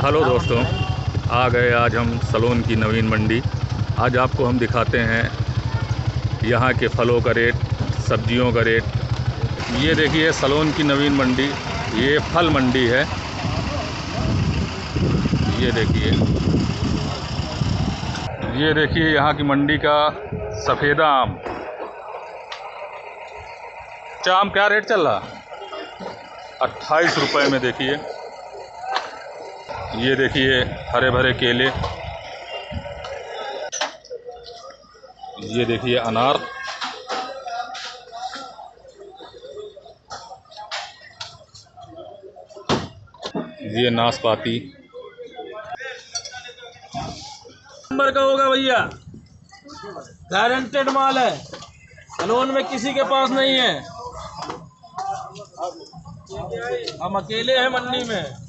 Hello दोस्तों, आ गए आज हम सलोन की नवीन मंडी। आज आपको हम दिखाते हैं यहाँ के फलों का रेट, सब्जियों का रेट। ये देखिए सलोन की नवीन मंडी, ये फल मंडी है। ये देखिए यहाँ की मंडी का सफ़ेदा आम। अच्छा, आम क्या रेट चल रहा? 28 रुपये में। देखिए ये देखिए हरे भरे केले। ये देखिए अनार। ये नाशपाती। नंबर का होगा भैया, गारंटेड माल है। सलोन में किसी के पास नहीं है, हम अकेले हैं मंडी में।